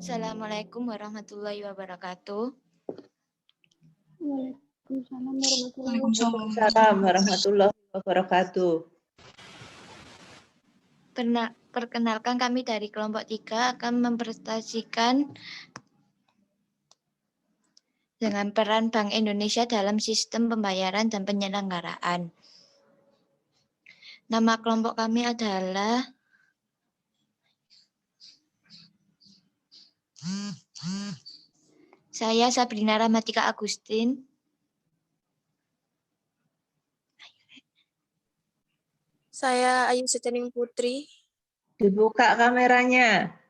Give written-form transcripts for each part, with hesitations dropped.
Assalamualaikum warahmatullahi wabarakatuh. Waalaikumsalam warahmatullahi wabarakatuh. Perkenalkan, kami dari kelompok 3 akan mempresentasikan dengan peran Bank Indonesia dalam sistem pembayaran dan penyelenggaraan. Nama kelompok kami adalah saya Sabrina Rahmatika Agustin. Saya Ayu Setianing Putri. Dibuka kameranya.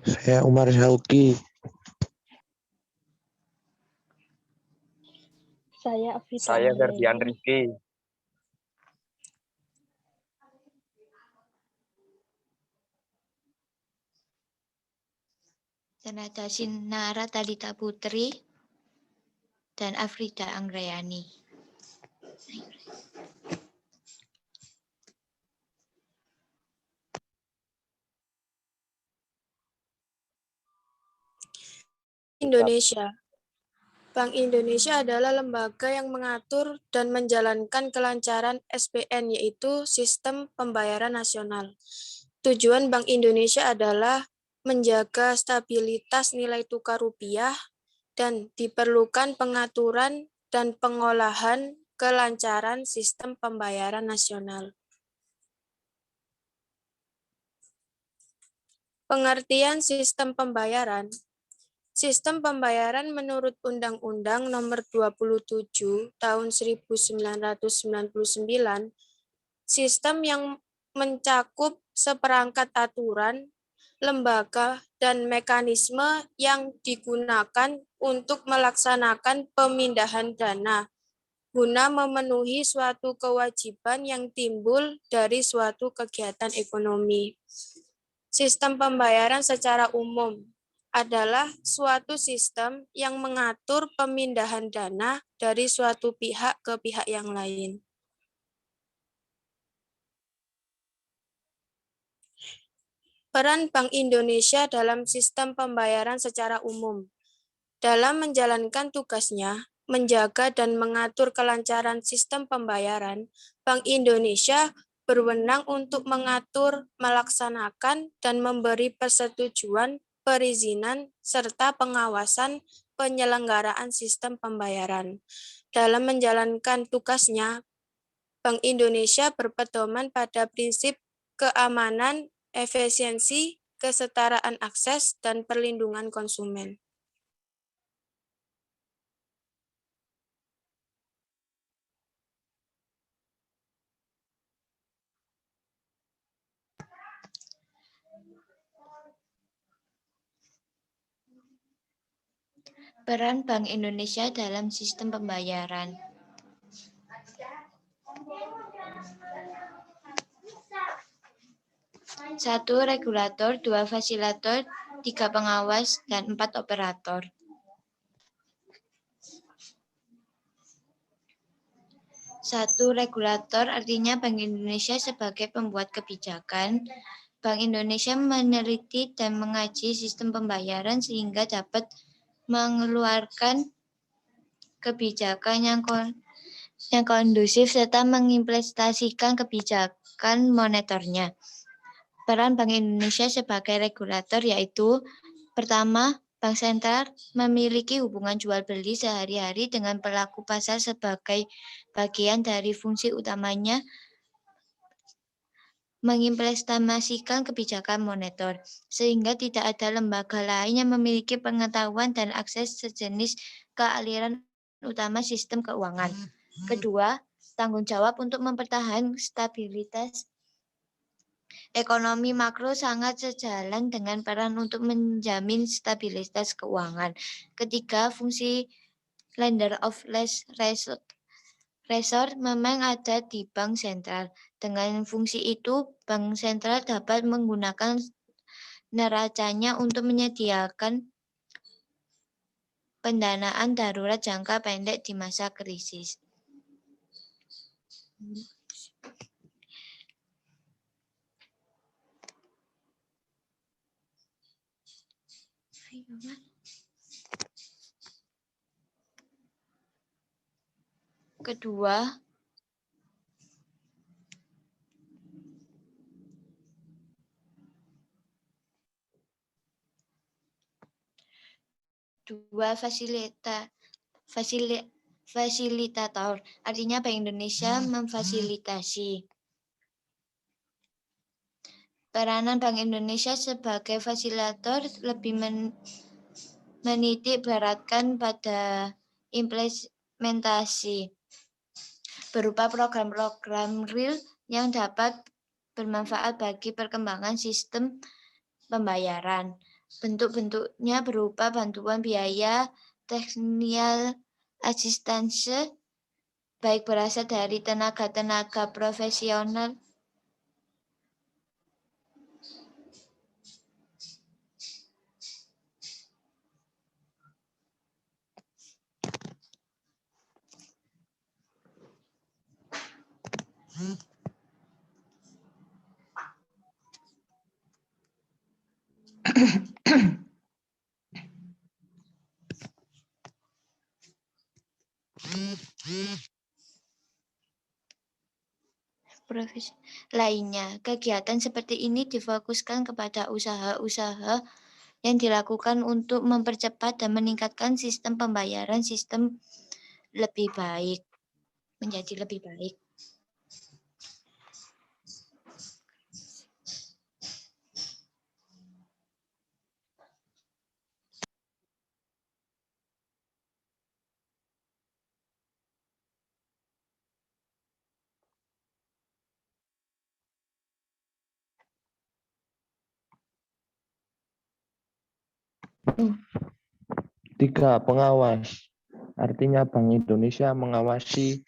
Saya Umar Syauki. Saya Ferdian Rizky. Dan ada Sinara Talita Putri dan Afrida Anggrayani. Indonesia. Bank Indonesia adalah lembaga yang mengatur dan menjalankan kelancaran SPN, yaitu Sistem Pembayaran Nasional. Tujuan Bank Indonesia adalah menjaga stabilitas nilai tukar rupiah dan diperlukan pengaturan dan pengolahan kelancaran sistem pembayaran nasional. Pengertian sistem pembayaran. Sistem pembayaran menurut Undang-Undang Nomor 27 Tahun 1999, sistem yang mencakup seperangkat aturan, lembaga, dan mekanisme yang digunakan untuk melaksanakan pemindahan dana guna memenuhi suatu kewajiban yang timbul dari suatu kegiatan ekonomi. Sistem pembayaran secara umum adalah suatu sistem yang mengatur pemindahan dana dari suatu pihak ke pihak yang lain. Peran Bank Indonesia dalam sistem pembayaran secara umum. Dalam menjalankan tugasnya, menjaga dan mengatur kelancaran sistem pembayaran, Bank Indonesia berwenang untuk mengatur, melaksanakan, dan memberi persetujuan, perizinan, serta pengawasan penyelenggaraan sistem pembayaran. Dalam menjalankan tugasnya, Bank Indonesia berpedoman pada prinsip keamanan, efisiensi, kesetaraan akses, dan perlindungan konsumen. Peran Bank Indonesia dalam sistem pembayaran. Satu, regulator, 2, fasilitator, 3, pengawas, dan 4, operator. Satu, regulator artinya Bank Indonesia sebagai pembuat kebijakan. Bank Indonesia meneliti dan mengkaji sistem pembayaran sehingga dapat mengeluarkan kebijakan yang kondusif serta mengimplementasikan kebijakan moneternya. Peran Bank Indonesia sebagai regulator yaitu pertama, Bank Sentral memiliki hubungan jual beli sehari-hari dengan pelaku pasar sebagai bagian dari fungsi utamanya mengimplementasikan kebijakan moneter, sehingga tidak ada lembaga lain yang memiliki pengetahuan dan akses sejenis ke aliran utama sistem keuangan. Kedua, tanggung jawab untuk mempertahankan stabilitas ekonomi makro sangat sejalan dengan peran untuk menjamin stabilitas keuangan. Ketiga, fungsi lender of last resort memang ada di Bank Sentral. Dengan fungsi itu, Bank Sentral dapat menggunakan neracanya untuk menyediakan pendanaan darurat jangka pendek di masa krisis. Kedua, fasilitator, artinya Bank Indonesia memfasilitasi. Peranan Bank Indonesia sebagai fasilitator lebih menitik beratkan pada implementasi berupa program-program real yang dapat bermanfaat bagi perkembangan sistem pembayaran. Bentuk-bentuknya berupa bantuan biaya, technical assistance, baik berasal dari tenaga-tenaga profesional lainnya. Kegiatan seperti ini difokuskan kepada usaha-usaha yang dilakukan untuk mempercepat dan meningkatkan sistem pembayaran sistem lebih baik, menjadi lebih baik. Tiga, pengawas. Artinya Bank Indonesia mengawasi.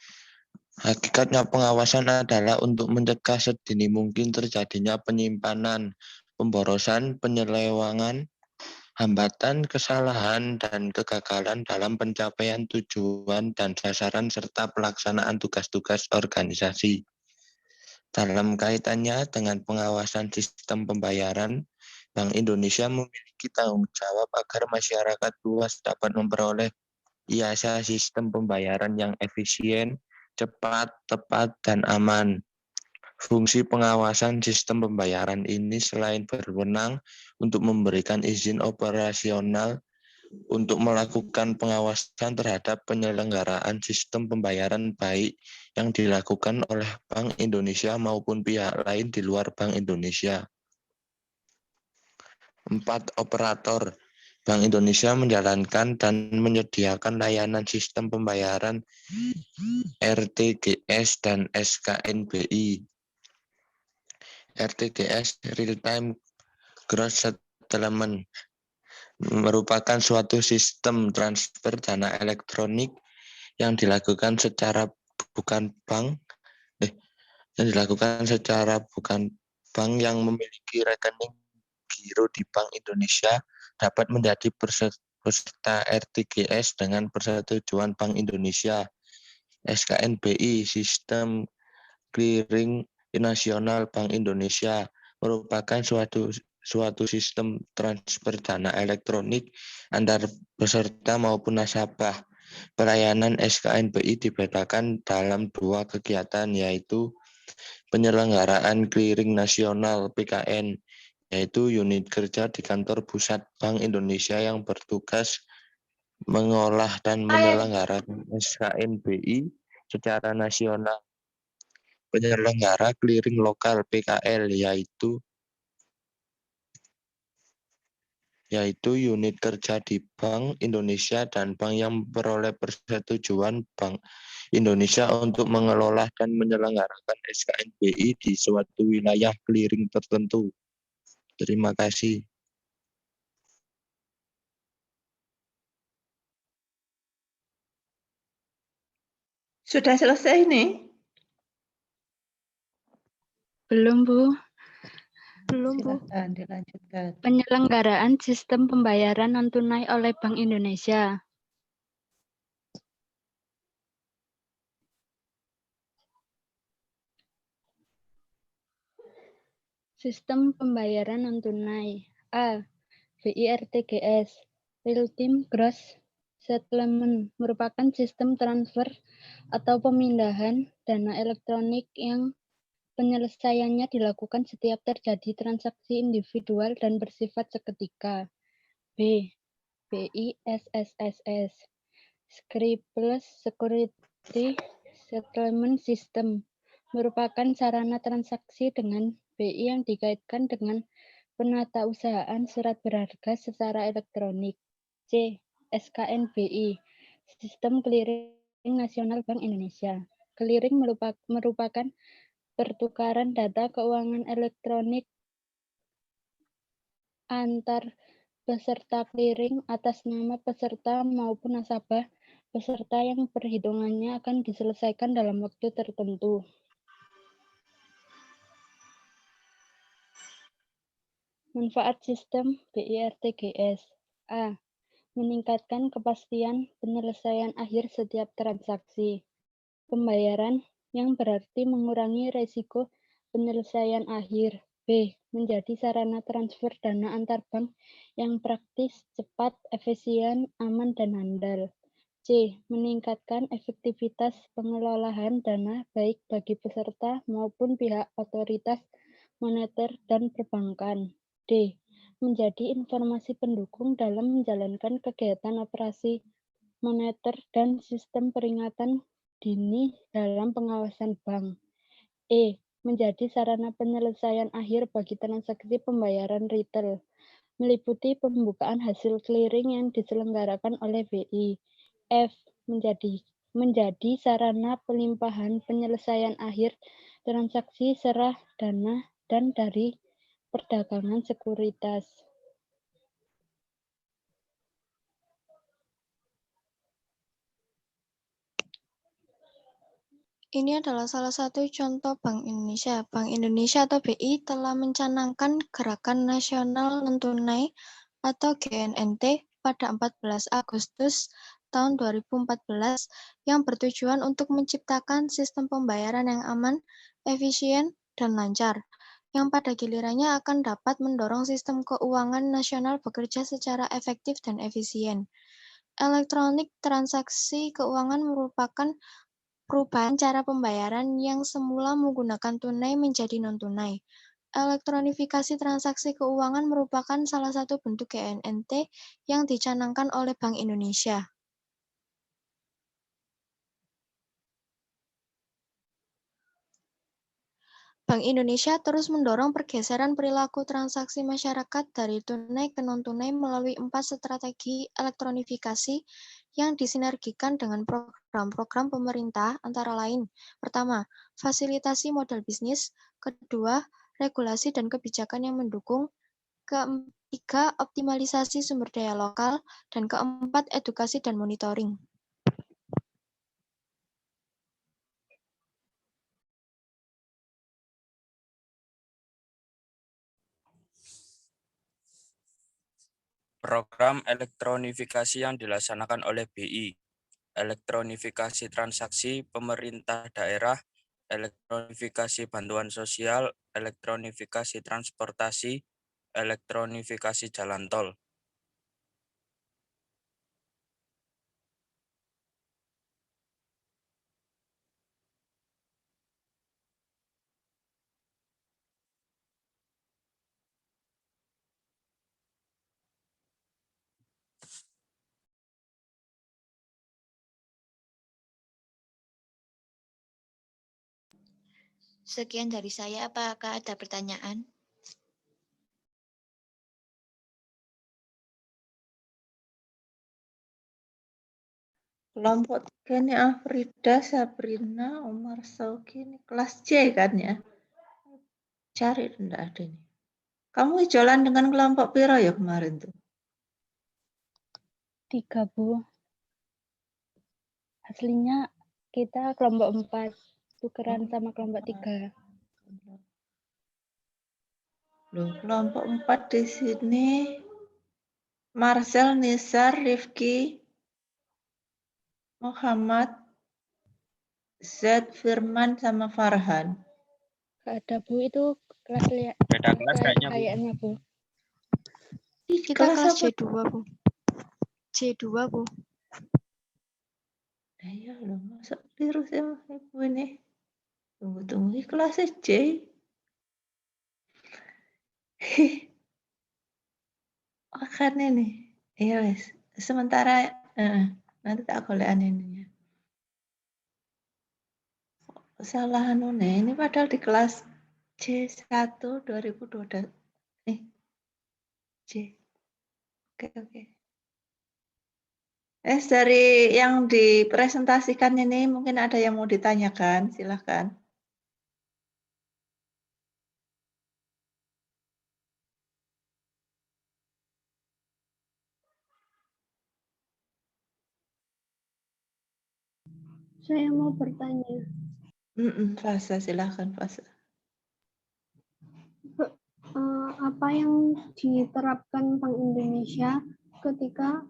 Hakikatnya pengawasan adalah untuk mencegah sedini mungkin terjadinya penyimpanan, pemborosan, penyelewengan, hambatan, kesalahan, dan kegagalan dalam pencapaian tujuan dan sasaran serta pelaksanaan tugas-tugas organisasi. Dalam kaitannya dengan pengawasan sistem pembayaran, Bank Indonesia memiliki tanggung jawab agar masyarakat luas dapat memperoleh jasa sistem pembayaran yang efisien, cepat, tepat, dan aman. Fungsi pengawasan sistem pembayaran ini selain berwenang untuk memberikan izin operasional untuk melakukan pengawasan terhadap penyelenggaraan sistem pembayaran baik yang dilakukan oleh Bank Indonesia maupun pihak lain di luar Bank Indonesia. 4. Operator. Bank Indonesia menjalankan dan menyediakan layanan sistem pembayaran RTGS dan SKNBI. RTGS Real Time Gross Settlement merupakan suatu sistem transfer dana elektronik yang dilakukan secara bukan bank yang memiliki rekening giro di Bank Indonesia dapat menjadi peserta RTGS dengan persetujuan Bank Indonesia. SKNBI Sistem Clearing Nasional Bank Indonesia merupakan suatu sistem transfer dana elektronik antar peserta maupun nasabah. Pelayanan SKNBI dibedakan dalam dua kegiatan, yaitu penyelenggaraan clearing nasional PKN, yaitu unit kerja di kantor pusat Bank Indonesia yang bertugas mengolah dan menyelenggarakan SKNBI secara nasional. Penyelenggara clearing lokal PKL yaitu unit kerja di Bank Indonesia dan bank yang memperoleh persetujuan Bank Indonesia untuk mengelola dan menyelenggarakan SKNBI di suatu wilayah clearing tertentu. Terima kasih. Sudah selesai nih? Belum, Bu. Belum, Bu. Silahkan dilanjutkan. Penyelenggaraan sistem pembayaran non-tunai oleh Bank Indonesia. Sistem pembayaran non-tunai. A. BIRTGS. Real Time Gross Settlement merupakan sistem transfer atau pemindahan dana elektronik yang penyelesaiannya dilakukan setiap terjadi transaksi individual dan bersifat seketika. B. BISSSS. Scriptless Security Settlement System merupakan sarana transaksi dengan BI yang dikaitkan dengan penatausahaan surat berharga secara elektronik. C. SKNBI, Sistem Clearing Nasional Bank Indonesia. Clearing merupakan pertukaran data keuangan elektronik antar peserta clearing atas nama peserta maupun nasabah peserta yang perhitungannya akan diselesaikan dalam waktu tertentu. Manfaat sistem BIRTGS. A. Meningkatkan kepastian penyelesaian akhir setiap transaksi pembayaran yang berarti mengurangi risiko penyelesaian akhir. B. Menjadi sarana transfer dana antar bank yang praktis, cepat, efisien, aman, dan handal. C. Meningkatkan efektivitas pengelolaan dana baik bagi peserta maupun pihak otoritas moneter dan perbankan. D. Menjadi informasi pendukung dalam menjalankan kegiatan operasi moneter dan sistem peringatan dini dalam pengawasan bank. E. Menjadi sarana penyelesaian akhir bagi transaksi pembayaran retail, meliputi pembukaan hasil clearing yang diselenggarakan oleh BI. F. Menjadi sarana pelimpahan penyelesaian akhir transaksi serah dana dan dari perdagangan sekuritas. Ini adalah salah satu contoh Bank Indonesia. Bank Indonesia atau BI telah mencanangkan Gerakan Nasional Non-Tunai atau GNNT pada 14 Agustus tahun 2014 yang bertujuan untuk menciptakan sistem pembayaran yang aman, efisien, dan lancar, yang pada gilirannya akan dapat mendorong sistem keuangan nasional bekerja secara efektif dan efisien. Elektronik transaksi keuangan merupakan perubahan cara pembayaran yang semula menggunakan tunai menjadi non-tunai. Elektronifikasi transaksi keuangan merupakan salah satu bentuk GNNT yang dicanangkan oleh Bank Indonesia. Bank Indonesia terus mendorong pergeseran perilaku transaksi masyarakat dari tunai ke non-tunai melalui 4 strategi elektronifikasi yang disinergikan dengan program-program pemerintah antara lain. Pertama, fasilitasi modal bisnis. Kedua, regulasi dan kebijakan yang mendukung. Ketiga, optimalisasi sumber daya lokal. Dan keempat, edukasi dan monitoring. Program elektronifikasi yang dilaksanakan oleh BI, elektronifikasi transaksi pemerintah daerah, elektronifikasi bantuan sosial, elektronifikasi transportasi, elektronifikasi jalan tol. Sekian dari saya, apakah ada pertanyaan? Kelompok 3 nih Afrida, Sabrina, Umar Sauki, ini kelas C kan ya? Cari enggak ada nih. Kamu jalan dengan kelompok piro ya kemarin tuh? 3, Bu. Aslinya kita kelompok 4, tukeran sama kelompok 3. Loh, kelompok 4 di sini Marcel, Nisar, Rifki, Muhammad, Z, Firman, sama Farhan. Nggak ada Bu, itu kelas Beda kelas kayaknya, Bu. kayaknya Bu. Kita kelas apa? C2, Bu. C2, Bu. Ya loh, masa keliru sih Ibu ini. Tunggu, ini kelas C. Makan ini. Iya wes. Sementara nanti tak golekan ininya. Kesalahan ini padahal di kelas C1 2020. C. Oke. Dari yang dipresentasikan ini mungkin ada yang mau ditanyakan, silahkan. Saya mau bertanya. Fasa, silahkan Fasa. Apa yang diterapkan Bank Indonesia ketika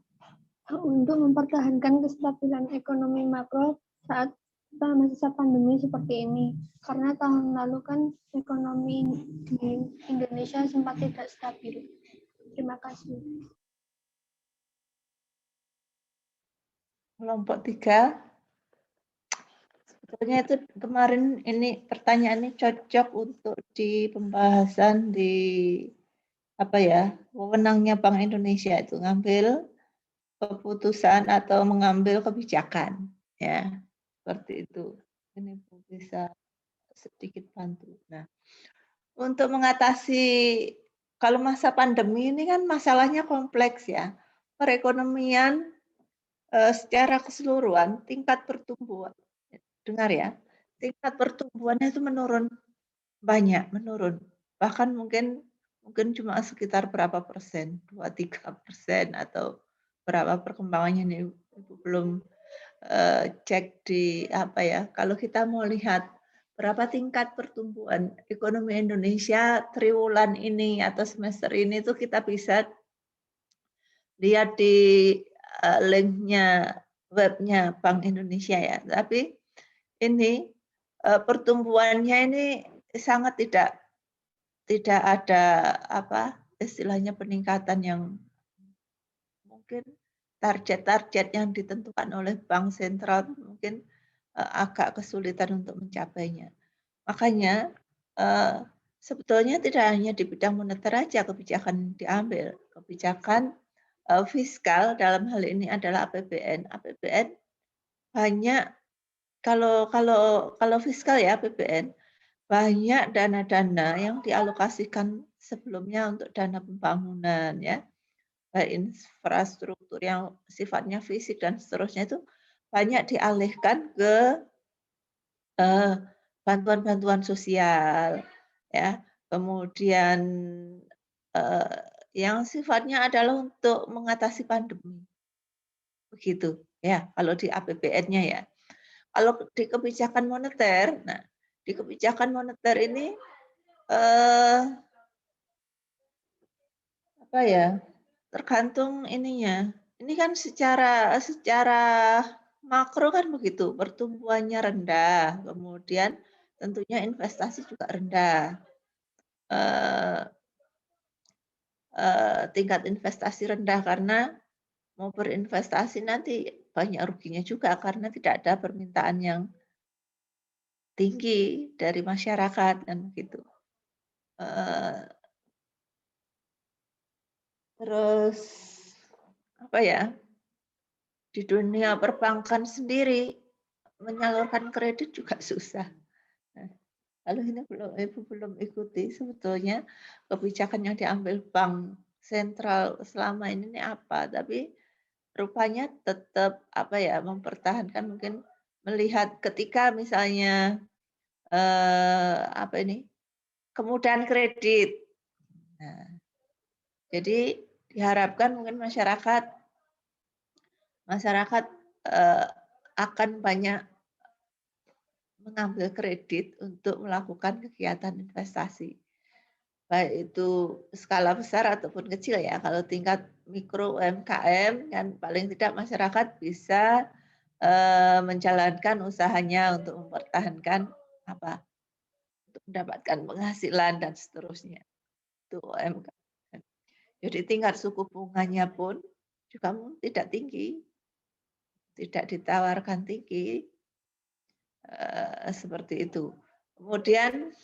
untuk mempertahankan kestabilan ekonomi makro saat masa pandemi seperti ini? Karena tahun lalu kan ekonomi di Indonesia sempat tidak stabil. Terima kasih. Kelompok 3. Sebetulnya itu kemarin ini pertanyaan ini cocok untuk di pembahasan di wewenangnya Bank Indonesia itu ngambil keputusan atau mengambil kebijakan, ya seperti itu. Ini bisa sedikit bantu. Nah, untuk mengatasi kalau masa pandemi ini kan masalahnya kompleks ya, perekonomian secara keseluruhan tingkat pertumbuhan. Dengar ya, tingkat pertumbuhannya itu menurun. Bahkan mungkin cuma sekitar berapa persen, 2-3% atau berapa perkembangannya nih, Ibu belum cek di kalau kita mau lihat berapa tingkat pertumbuhan ekonomi Indonesia triwulan ini atau semester ini tuh kita bisa lihat di linknya webnya Bank Indonesia ya. Tapi ini pertumbuhannya ini sangat tidak ada istilahnya peningkatan yang mungkin target-target yang ditentukan oleh bank sentral mungkin agak kesulitan untuk mencapainya. Makanya sebetulnya tidak hanya di bidang moneter aja kebijakan diambil, kebijakan fiskal dalam hal ini adalah APBN. APBN banyak kalau fiskal ya APBN banyak dana-dana yang dialokasikan sebelumnya untuk dana pembangunan ya, baik infrastruktur yang sifatnya fisik dan seterusnya itu banyak dialihkan ke bantuan-bantuan sosial ya, kemudian yang sifatnya adalah untuk mengatasi pandemi. Begitu ya kalau di APBN-nya ya. Kalau di kebijakan moneter, nah di kebijakan moneter ini tergantung ininya. Ini kan secara makro kan begitu, pertumbuhannya rendah, kemudian tentunya investasi juga rendah. Tingkat investasi rendah karena mau berinvestasi nanti banyak ruginya juga karena tidak ada permintaan yang tinggi dari masyarakat kan begitu. Terus di dunia perbankan sendiri menyalurkan kredit juga susah. Nah, kalau ini Ibu belum ikuti sebetulnya kebijakan yang diambil bank sentral selama ini apa, tapi rupanya tetap mempertahankan mungkin melihat ketika misalnya kemudahan kredit. Nah, jadi diharapkan mungkin masyarakat akan banyak mengambil kredit untuk melakukan kegiatan investasi. baik itu skala besar ataupun kecil ya. Kalau tingkat mikro UMKM kan paling tidak masyarakat bisa menjalankan usahanya untuk mempertahankan apa, untuk mendapatkan penghasilan dan seterusnya. Itu UMKM. Jadi tingkat suku bunganya pun juga tidak tinggi, tidak ditawarkan tinggi, seperti itu. Kemudian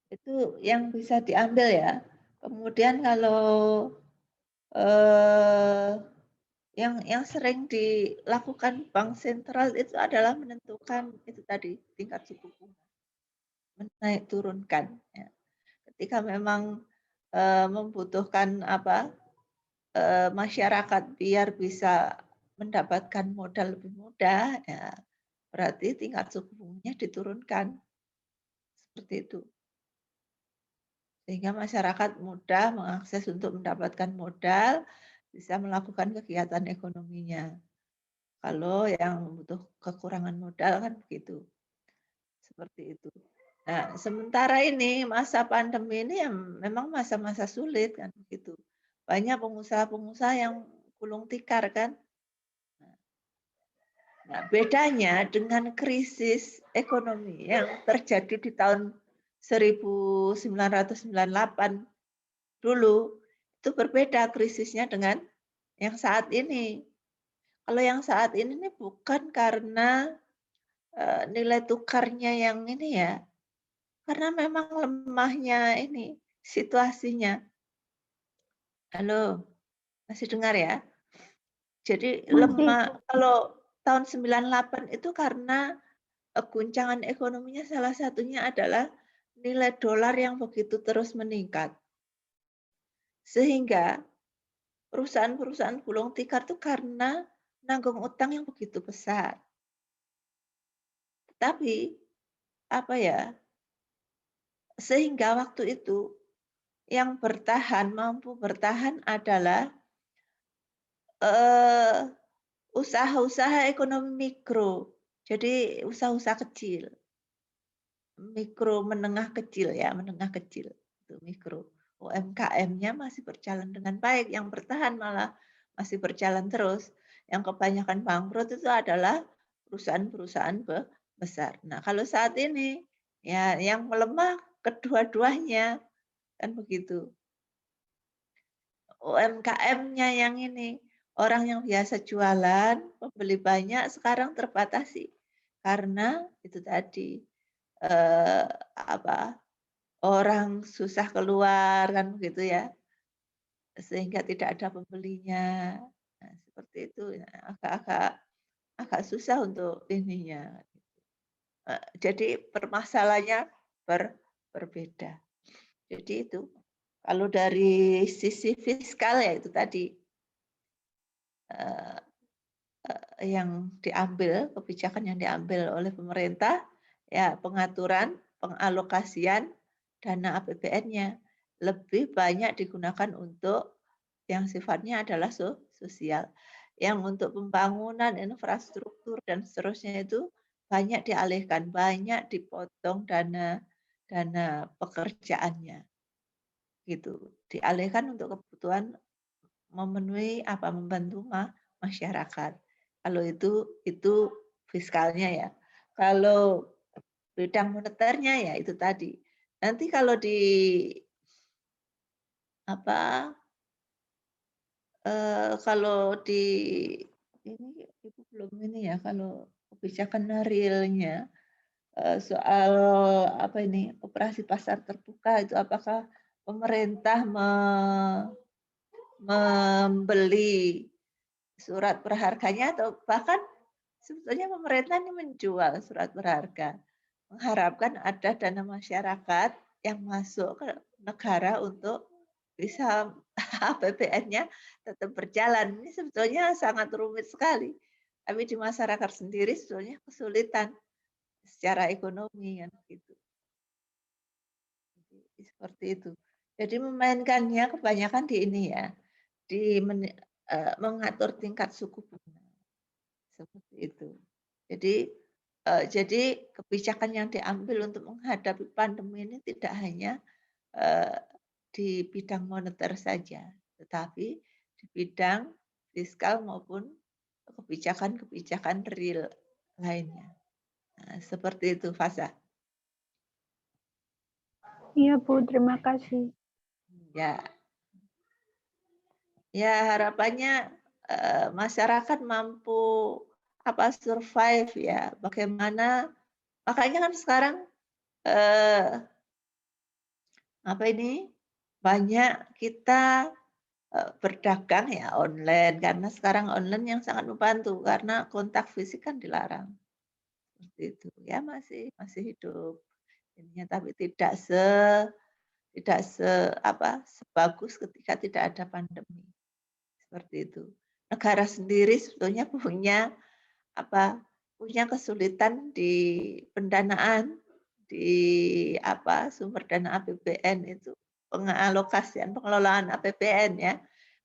itu yang bisa diambil ya. Kemudian kalau yang sering dilakukan bank sentral itu adalah menentukan itu tadi tingkat suku bunga, menaik turunkan. Ya. Ketika memang membutuhkan apa masyarakat biar bisa mendapatkan modal lebih mudah, ya, berarti tingkat suku bunganya diturunkan seperti itu. Sehingga masyarakat mudah mengakses untuk mendapatkan modal, bisa melakukan kegiatan ekonominya. Kalau yang butuh kekurangan modal kan begitu. Seperti itu. Nah, sementara ini masa pandemi ini yang memang masa-masa sulit kan begitu. Banyak pengusaha-pengusaha yang gulung tikar kan. Nah, bedanya dengan krisis ekonomi yang terjadi di tahun 1998 dulu, itu berbeda krisisnya dengan yang saat ini. Kalau yang saat ini nih bukan karena nilai tukarnya yang ini ya, karena memang lemahnya ini situasinya. Halo, masih dengar ya? Jadi lemah kalau tahun 98 itu karena guncangan ekonominya salah satunya adalah nilai dolar yang begitu terus meningkat. Sehingga perusahaan-perusahaan gulung tikar itu karena nanggung utang yang begitu besar. Tapi apa ya? Sehingga waktu itu yang bertahan, mampu bertahan adalah usaha-usaha ekonomi mikro. Jadi usaha-usaha kecil. Mikro menengah kecil ya, menengah kecil. Itu mikro. UMKM-nya masih berjalan dengan baik, yang bertahan malah masih berjalan terus. Yang kebanyakan bangkrut itu adalah perusahaan-perusahaan besar. Nah, kalau saat ini ya yang melemah kedua-duanya kan begitu. UMKM-nya yang ini, orang yang biasa jualan, pembeli banyak, sekarang terbatasi. Karena itu tadi, apa, orang susah keluar kan begitu ya, sehingga tidak ada pembelinya. Nah, seperti itu ya, agak susah untuk ininya. Jadi permasalahannya berbeda. Jadi itu. Kalau dari sisi fiskal ya itu tadi yang diambil, kebijakan yang diambil oleh pemerintah, ya pengaturan, pengalokasian dana APBN-nya lebih banyak digunakan untuk yang sifatnya adalah sosial. Yang untuk pembangunan infrastruktur dan seterusnya itu banyak dialihkan, banyak dipotong dana pekerjaannya. Gitu, dialihkan untuk kebutuhan memenuhi apa, membantu masyarakat. Kalau itu fiskalnya ya. Kalau bidang moneternya ya itu tadi. Nanti kalau di apa, kalau di ini itu belum ini ya, kalau kebijakan realnya soal apa ini, operasi pasar terbuka itu apakah pemerintah membeli surat berharganya atau bahkan sebetulnya pemerintah ini menjual surat berharga, mengharapkan ada dana masyarakat yang masuk ke negara untuk bisa APBN-nya tetap berjalan. Ini sebetulnya sangat rumit sekali, tapi di masyarakat sendiri sebetulnya kesulitan secara ekonomi kan gitu. Seperti itu. Jadi memainkannya kebanyakan di ini ya, di mengatur tingkat suku bunga. Seperti itu. Jadi jadi kebijakan yang diambil untuk menghadapi pandemi ini tidak hanya di bidang moneter saja, tetapi di bidang fiskal maupun kebijakan-kebijakan real lainnya. Nah, seperti itu, Fasa. Iya, Bu. Terima kasih. Ya, ya harapannya masyarakat mampu survive ya. Bagaimana? Makanya kan sekarang banyak kita berdagang ya online karena sekarang online yang sangat membantu karena kontak fisik kan dilarang. Seperti itu. Ya masih hidup ininya tapi tidak sebagus ketika tidak ada pandemi. Seperti itu. Negara sendiri sebetulnya punya kesulitan di pendanaan di sumber dana APBN itu pengalokasian pengelolaan APBN ya.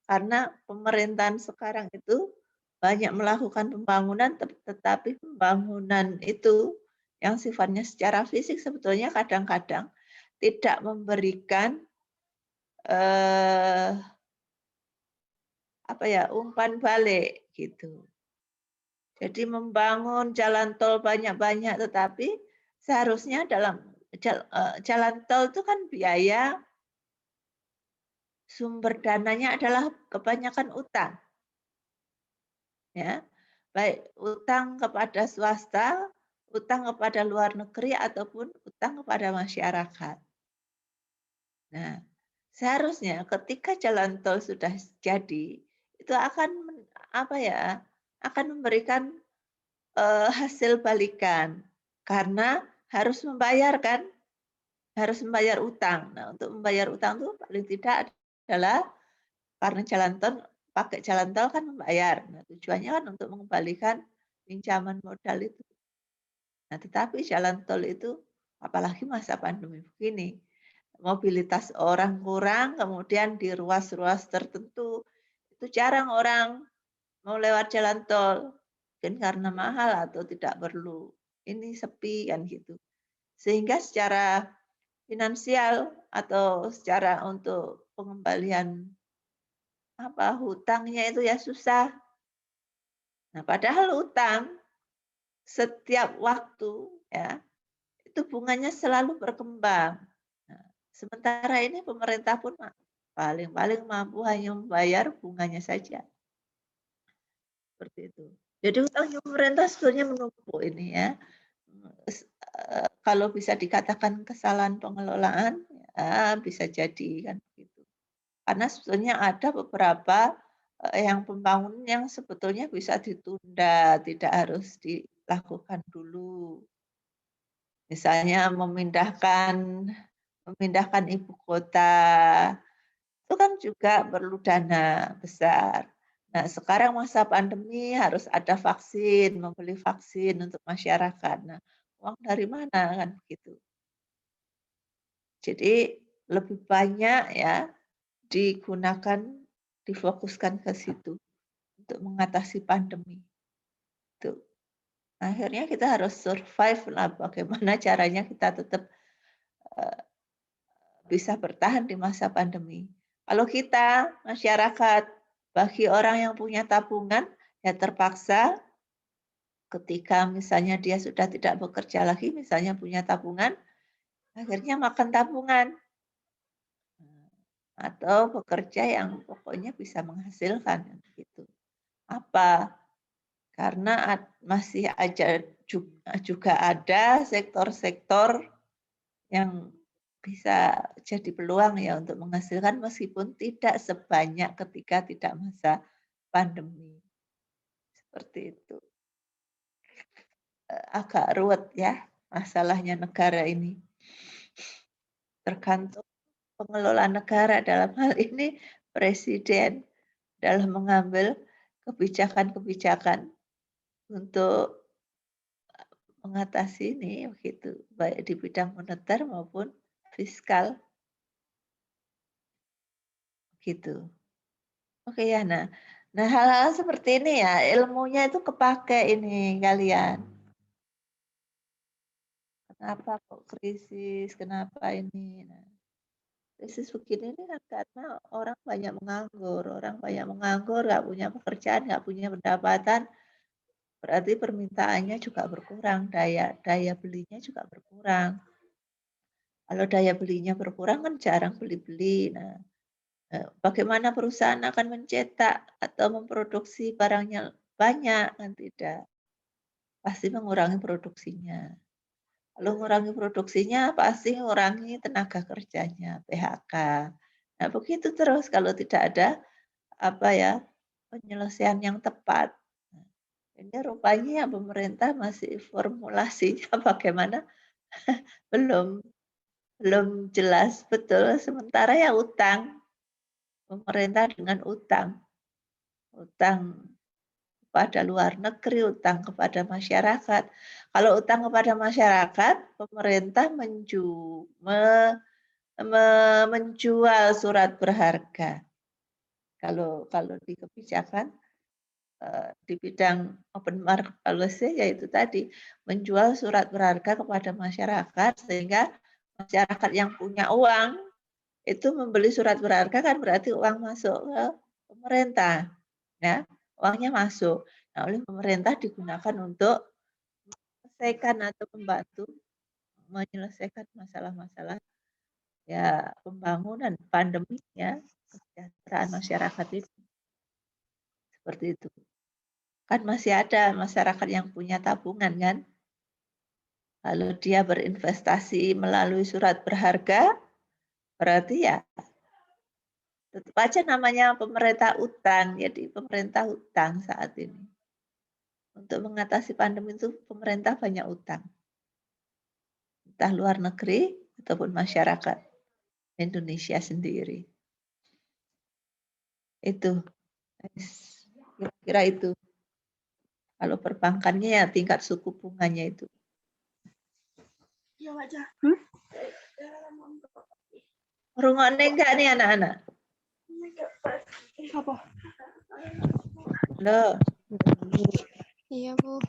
Karena pemerintahan sekarang itu banyak melakukan pembangunan tetapi pembangunan itu yang sifatnya secara fisik sebetulnya kadang-kadang tidak memberikan umpan balik gitu. Jadi membangun jalan tol banyak-banyak tetapi seharusnya dalam jalan tol itu kan biaya sumber dananya adalah kebanyakan utang. Ya. Baik utang kepada swasta, utang kepada luar negeri ataupun utang kepada masyarakat. Nah, seharusnya ketika jalan tol sudah jadi itu akan memberikan hasil balikan karena harus membayar utang. Nah, untuk membayar utang itu paling tidak adalah karena pakai jalan tol kan membayar. Nah, tujuannya kan untuk mengembalikan pinjaman modal itu. Nah, tetapi jalan tol itu apalagi masa pandemi begini, mobilitas orang kurang, kemudian di ruas-ruas tertentu itu jarang orang mau lewat jalan tol. Mungkin karena mahal atau tidak perlu. Ini sepi kan gitu. Sehingga secara finansial atau secara untuk pengembalian hutangnya itu ya susah. Nah, padahal utang setiap waktu ya itu bunganya selalu berkembang. Nah, sementara ini pemerintah pun paling mampu hanya membayar bunganya saja. Seperti itu. Jadi utangnya pemerintah sebetulnya menumpuk ini ya. Kalau bisa dikatakan kesalahan pengelolaan, ya bisa jadi kan begitu. Karena sebetulnya ada beberapa yang pembangunan yang sebetulnya bisa ditunda, tidak harus dilakukan dulu. Misalnya memindahkan ibu kota, itu kan juga perlu dana besar. Nah, sekarang masa pandemi harus ada vaksin, membeli vaksin untuk masyarakat. Nah, uang dari mana kan begitu. Jadi lebih banyak ya difokuskan ke situ untuk mengatasi pandemi. Itu. Akhirnya kita harus survive lah bagaimana caranya kita tetap bisa bertahan di masa pandemi. Kalau kita masyarakat bagi orang yang punya tabungan ya terpaksa ketika misalnya dia sudah tidak bekerja lagi, misalnya punya tabungan, akhirnya makan tabungan. Atau bekerja yang pokoknya bisa menghasilkan. Gitu. Apa? Karena masih juga ada sektor-sektor yang bisa jadi peluang ya untuk menghasilkan meskipun tidak sebanyak ketika tidak masa pandemi. Seperti itu. Agak ruwet ya masalahnya negara ini. Tergantung pengelola negara dalam hal ini presiden dalam mengambil kebijakan-kebijakan untuk mengatasi ini begitu, baik di bidang moneter maupun fiskal. Gitu. Oke ya, nah hal-hal seperti ini ya ilmunya itu kepake ini kalian. Kenapa kok krisis? Kenapa ini? Nah, krisis begini ini kan karena orang banyak menganggur. Orang banyak menganggur, nggak punya pekerjaan, nggak punya pendapatan, berarti permintaannya juga berkurang, daya belinya juga berkurang. Kalau daya belinya berkurang kan jarang beli-beli. Nah, bagaimana perusahaan akan mencetak atau memproduksi barangnya banyak? Kan tidak. Pasti mengurangi produksinya. Kalau mengurangi produksinya, pasti mengurangi tenaga kerjanya, PHK. Nah, begitu terus kalau tidak ada penyelesaian yang tepat. Nah, ini rupanya pemerintah masih formulasinya bagaimana belum jelas betul. Sementara ya utang, pemerintah dengan utang kepada luar negeri, utang kepada masyarakat. Kalau utang kepada masyarakat, pemerintah menjual surat berharga. Kalau di kebijakan di bidang open market policy yaitu tadi menjual surat berharga kepada masyarakat sehingga masyarakat yang punya uang itu membeli surat berharga kan berarti uang masuk ke pemerintah, ya. Uangnya masuk. Nah, oleh pemerintah digunakan untuk menyelesaikan atau membantu menyelesaikan masalah-masalah ya pembangunan pandemi ya kesejahteraan masyarakat itu. Seperti itu. Kan masih ada masyarakat yang punya tabungan kan. Lalu dia berinvestasi melalui surat berharga, berarti ya tetap aja namanya pemerintah utang. Jadi pemerintah utang saat ini. Untuk mengatasi pandemi itu pemerintah banyak utang. Entah luar negeri ataupun masyarakat Indonesia sendiri. Itu. Kira-kira itu. Kalau perbankannya ya tingkat suku bunganya itu. Rungokne enggak nih anak-anak? Apa? Halo. Iya, Bu.